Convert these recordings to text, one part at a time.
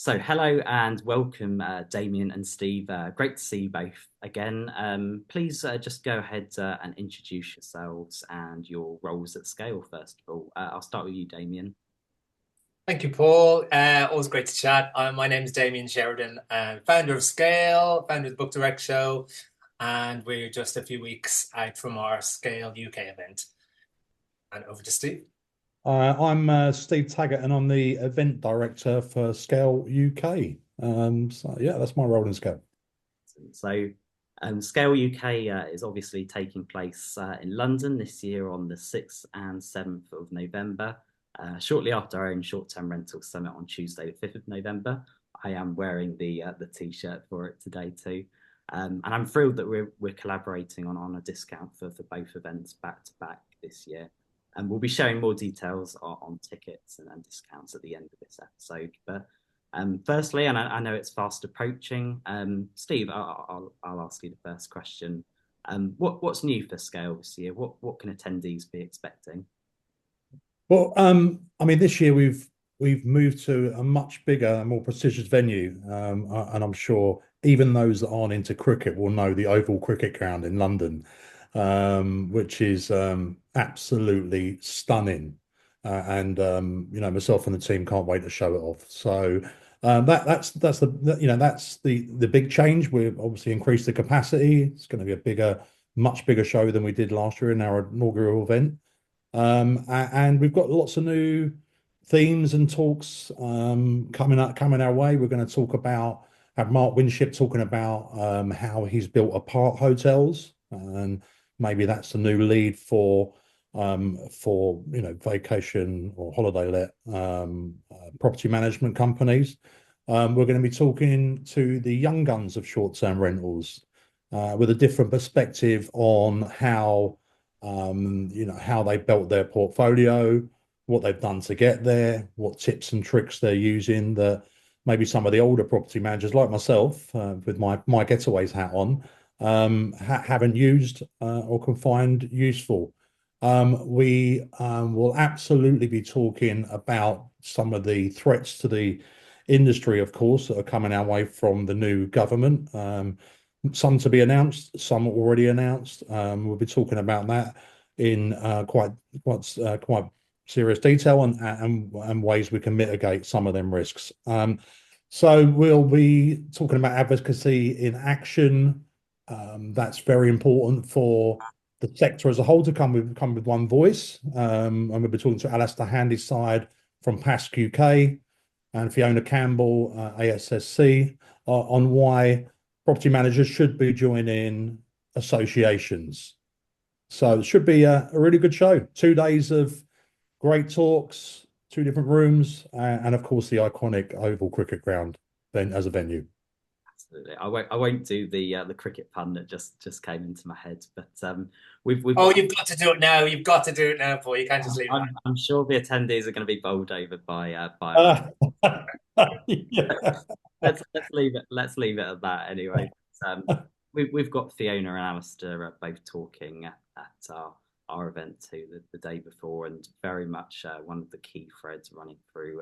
So, hello and welcome, Damian and Steve. Great to see you both again. Please just go ahead and introduce yourselves and your roles at Scale, first of all. I'll start with you, Damian. Thank you, Paul. Always great to chat. My name is Damian Sheridan, founder of Scale, founder of the Book Direct Show, and we're just a few weeks out from our Scale UK event. And over to Steve. I'm Steve Taggert, and I'm the event director for Scale UK. So yeah, that's my role in Scale. So, Scale UK is obviously taking place in London this year on the 6th and 7th of November, shortly after our own short-term rental summit on Tuesday, the 5th of November. I am wearing the t-shirt for it today too. And I'm thrilled that we're collaborating on a discount for both events back to back this year. And we'll be sharing more details on tickets and discounts at the end of this episode. But firstly, and I know it's fast approaching, Steve, I'll ask you the first question. What's new for Scale this year? What can attendees be expecting? Well, I mean, this year we've moved to a much bigger, more prestigious venue, and I'm sure even those that aren't into cricket will know the Oval Cricket Ground in London, which is absolutely stunning. Myself and the team can't wait to show it off. So that's the big change. We've obviously increased the capacity. It's going to be a much bigger show than we did last year in our inaugural event. And we've got lots of new themes and talks coming our way. We're going to have Mark Winship talking about how he's built apart hotels, and maybe that's the new lead for vacation or holiday property management companies. We're going to be talking to the young guns of short-term rentals with a different perspective on how they built their portfolio, what they've done to get there, what tips and tricks they're using that maybe some of the older property managers like myself, with my getaways hat on, haven't used or can find useful. We will absolutely be talking about some of the threats to the industry, of course, that are coming our way from the new government. Some to be announced, some already announced. We'll be talking about that in quite serious detail and ways we can mitigate some of them risks. So we'll be talking about advocacy in action. That's very important for the sector as a whole to come with one voice. And we'll be talking to Alistair Handyside from PASC UK and Fiona Campbell, ASSC, on why property managers should be joining associations. So it should be a really good show. 2 days of great talks, two different rooms, and of course the iconic Oval Cricket Ground then as a venue. Absolutely. I won't do the cricket pun that just came into my head, but we've Oh, you've got to do it now. You've got to do it now, Paul. You can't just leave it. I'm sure the attendees are going to be bowled over by Yeah. let's leave it at that anyway. We've got Fiona and Alistair both talking at our event too the day before, and very much one of the key threads running through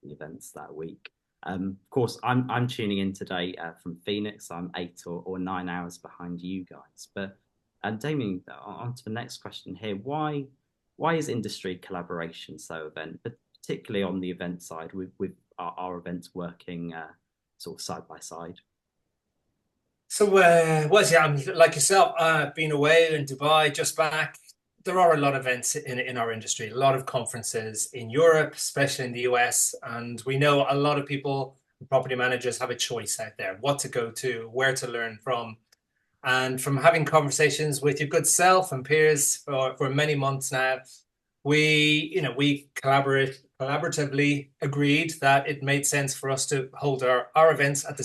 the events that week. Of course, I'm tuning in today from Phoenix. I'm 8 or 9 hours behind you guys. But Damien, on to the next question here. Why is industry collaboration so event, but particularly on the event side, with our events working sort of side by side? So, yeah, I'm like yourself. I've been away in Dubai, just back. There are a lot of events in our industry, a lot of conferences in Europe, especially in the US. And we know a lot of people, property managers, have a choice out there, what to go to, where to learn from. And from having conversations with your good self and peers for many months now, we collaboratively agreed that it made sense for us to hold our events not at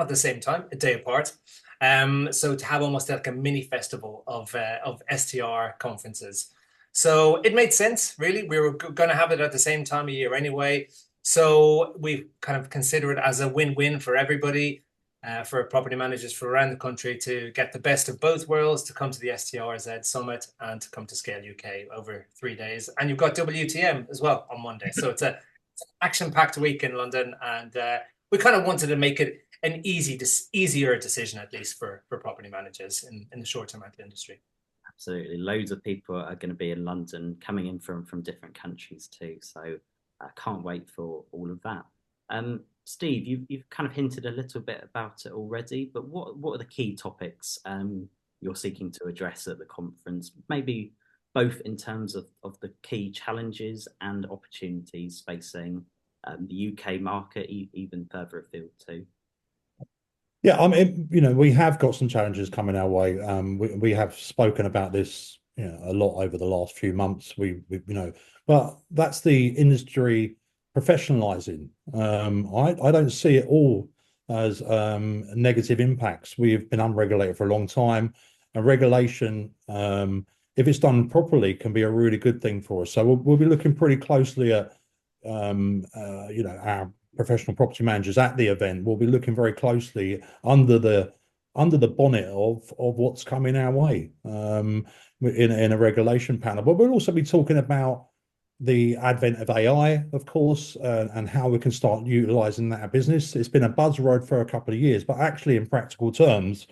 the same time, a day apart. So to have almost like a mini festival of STR conferences. So it made sense, really. We were going to have it at the same time of year anyway. So we kind of consider it as a win-win for everybody, for property managers from around the country to get the best of both worlds, to come to the STRZ Summit and to come to Scale UK over 3 days. And you've got WTM as well on Monday. So it's action-packed week in London, and we kind of wanted to make it an easier decision, at least for property managers in the short-term rental industry. Absolutely. Loads of people are going to be in London, coming in from different countries too. So I can't wait for all of that. Steve, you've kind of hinted a little bit about it already, but what are the key topics you're seeking to address at the conference? Maybe both in terms of the key challenges and opportunities facing the UK market, even further afield too. Yeah, I mean, we have got some challenges coming our way. We have spoken about this, a lot over the last few months. But that's the industry professionalizing. I don't see it all as negative impacts. We've been unregulated for a long time, and regulation, if it's done properly, can be a really good thing for us. So we'll be looking pretty closely at, our professional property managers at the event. Will be looking very closely under the bonnet of what's coming our way in a regulation panel. But we'll also be talking about the advent of AI, of course, and how we can start utilizing that in business. It's been a buzzword for a couple of years, but actually, in practical terms,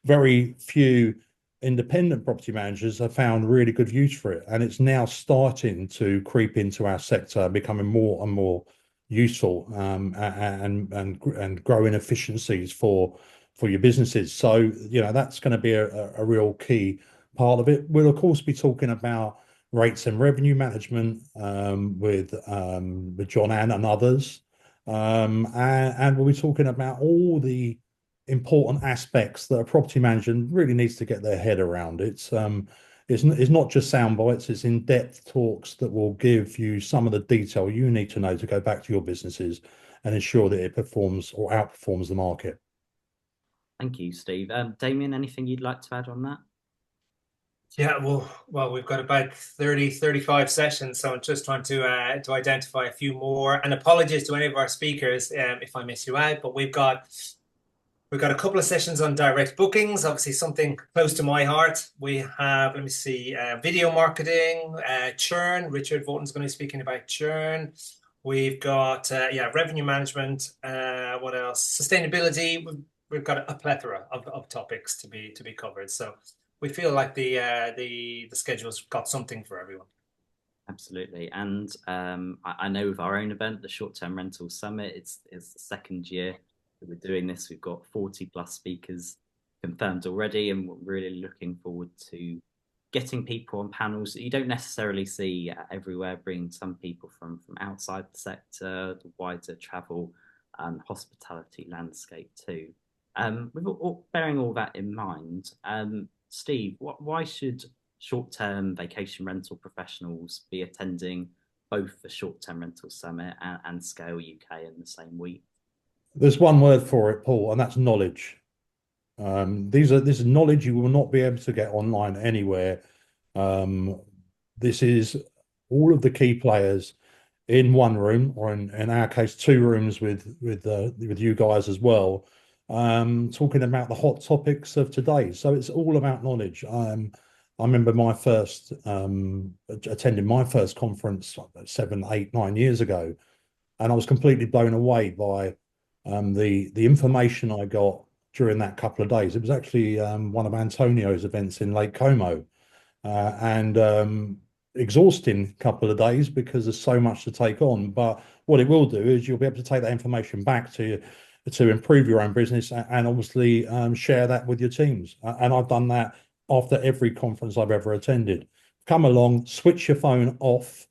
very few independent property managers have found really good use for it, and it's now starting to creep into our sector, becoming more and more useful, and growing efficiencies for your businesses. So that's going to be a real key part of it. We'll of course be talking about rates and revenue management with John Ann and others, and we'll be talking about all the important aspects that a property manager really needs to get their head around. It's not just sound bites, it's in-depth talks that will give you some of the detail you need to know to go back to your businesses and ensure that it performs or outperforms the market. Thank you, Steve. Damian, anything you'd like to add on that? Yeah, well, we've got about 35 sessions, so I'm just trying to identify a few more. And apologies to any of our speakers if I miss you out, but we've got a couple of sessions on direct bookings, obviously something close to my heart. We have, let me see, video marketing, churn. Richard Vorton's going to be speaking about churn. We've got, revenue management. What else? Sustainability. We've got a plethora of topics to be covered. So we feel like the schedule's got something for everyone. Absolutely. And I know with our own event, the Short-Term Rental Summit, it's the second year that we're doing this. We've got 40 plus speakers confirmed already, and we're really looking forward to getting people on panels that you don't necessarily see everywhere, bringing some people from outside the sector, the wider travel and hospitality landscape too. Bearing all that in mind, Steve, why should short-term vacation rental professionals be attending both the Short-Term Rental Summit and Scale UK in the same week? There's one word for it, Paul, and that's knowledge. This is knowledge you will not be able to get online anywhere. This is all of the key players in one room, or in our case, two rooms with you guys as well, talking about the hot topics of today. So it's all about knowledge. I remember attending my first conference 7, 8, 9 years ago, and I was completely blown away by the information I got during that couple of days. It was actually one of Antonio's events in Lake Como, and exhausting couple of days because there's so much to take on. But what it will do is you'll be able to take that information back to improve your own business, and obviously share that with your teams. And I've done that after every conference I've ever attended. Come along, switch your phone off,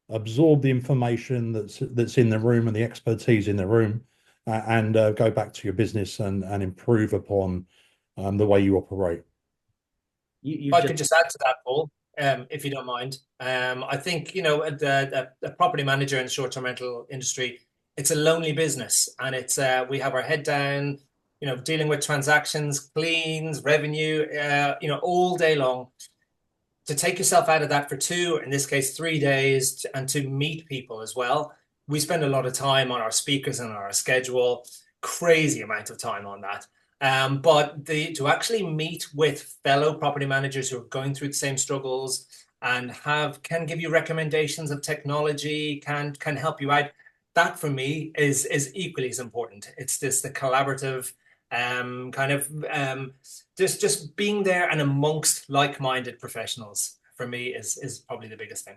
absorb the information that's in the room and the expertise in the room, and go back to your business and improve upon the way you operate. I could just add to that, Paul, if you don't mind. I think, the property manager in the short-term rental industry, it's a lonely business, and it's we have our head down, dealing with transactions, cleans, revenue, all day long. To take yourself out of that for 2, in this case 3 days, and to meet people as well. We spend a lot of time on our speakers and our schedule, crazy amount of time on that. But to actually meet with fellow property managers who are going through the same struggles and can give you recommendations of technology, can help you out. that for me is equally as important. It's the collaborative kind of just being there and amongst like-minded professionals for me is probably the biggest thing.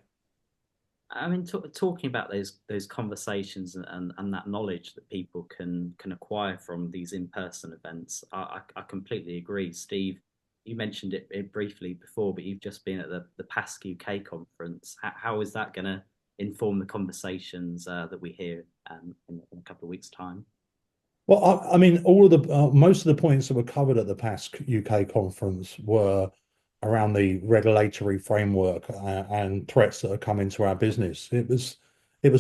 I mean, talking about those conversations and that knowledge that people can acquire from these in-person events, I completely agree. Steve, you mentioned it briefly before, but you've just been at the PASC UK conference. How is that going to inform the conversations that we hear in a couple of weeks' time? Well, I mean, all of the most of the points that were covered at the PASC UK conference were around the regulatory framework and threats that are coming to our business. It was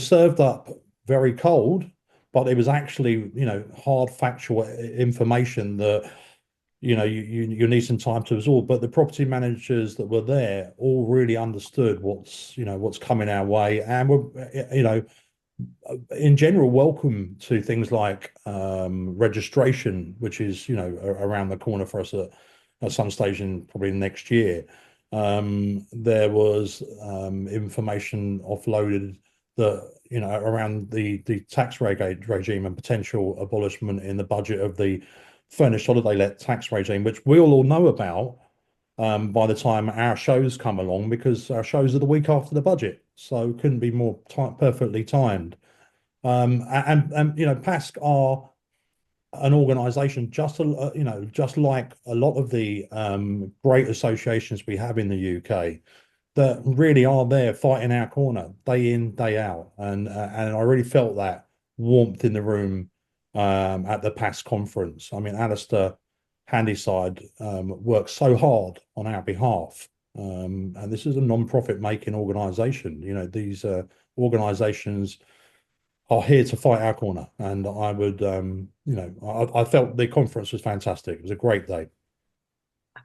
served up very cold, but it was actually, you know, hard factual information that, you know, you need some time to absorb. But the property managers that were there all really understood what's coming our way, and were, you know, in general, welcome to things like registration, which is, you know, around the corner for us at some stage in probably next year. There was information offloaded that, you know, around the tax regime and potential abolishment in the budget of the furnished holiday let tax regime, which we all know about by the time our shows come along, because our shows are the week after the budget, so couldn't be more perfectly timed. And you know, PASC are an organisation just you know, just like a lot of the great associations we have in the UK that really are there fighting our corner day in, day out, and I really felt that warmth in the room at the PASC conference. I mean, Alistair Handyside works so hard on our behalf, and this is a non-profit making organisation. You know, these organisations are here to fight our corner, and I would, you know, I felt the conference was fantastic. It was a great day.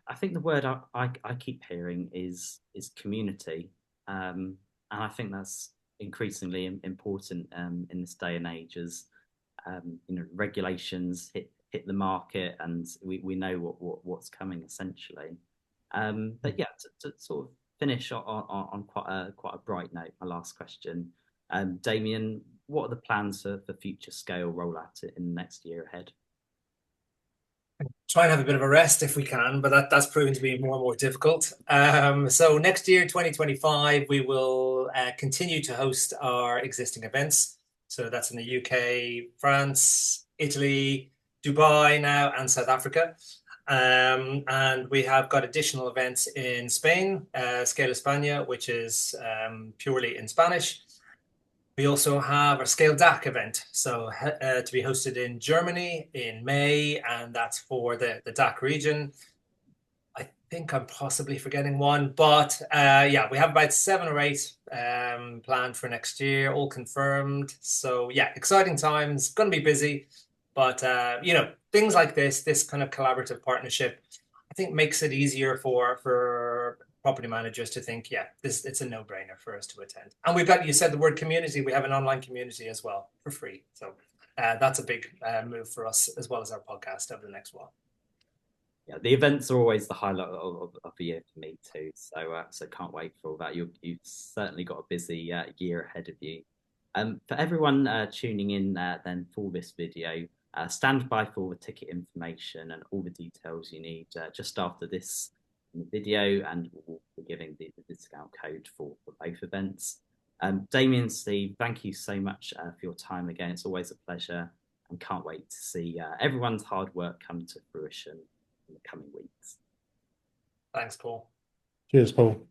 I think the word I keep hearing is community, and I think that's increasingly important in this day and age as you know, regulations hit the market, and we know what's coming essentially. But yeah, to sort of finish on quite a bright note, my last question, Damian, what are the plans for future scale rollout in the next year ahead? Try and have a bit of a rest if we can, but that's proven to be more and more difficult. So next year, 2025, we will continue to host our existing events. So that's in the UK, France, Italy, Dubai now, and South Africa. And we have got additional events in Spain, Scale España, which is purely in Spanish. We also have our Scale DAC event, so to be hosted in Germany in May, and that's for the DAC region. I think I'm possibly forgetting one, but yeah, we have about 7 or 8 planned for next year, all confirmed. So yeah, exciting times, going to be busy, but you know, things like this kind of collaborative partnership, I think makes it easier for property managers to think, yeah, it's a no-brainer for us to attend. And we've got, you said the word community, we have an online community as well for free. So that's a big move for us, as well as our podcast over the next while. Yeah, the events are always the highlight of the year for me too. So can't wait for all that. You've certainly got a busy year ahead of you. For everyone tuning in then for this video, stand by for the ticket information and all the details you need just after this video, and we'll be giving the discount code for both events. Damian, Steve, thank you so much for your time again. It's always a pleasure, and can't wait to see everyone's hard work come to fruition in the coming weeks. Thanks, Paul. Cheers, Paul.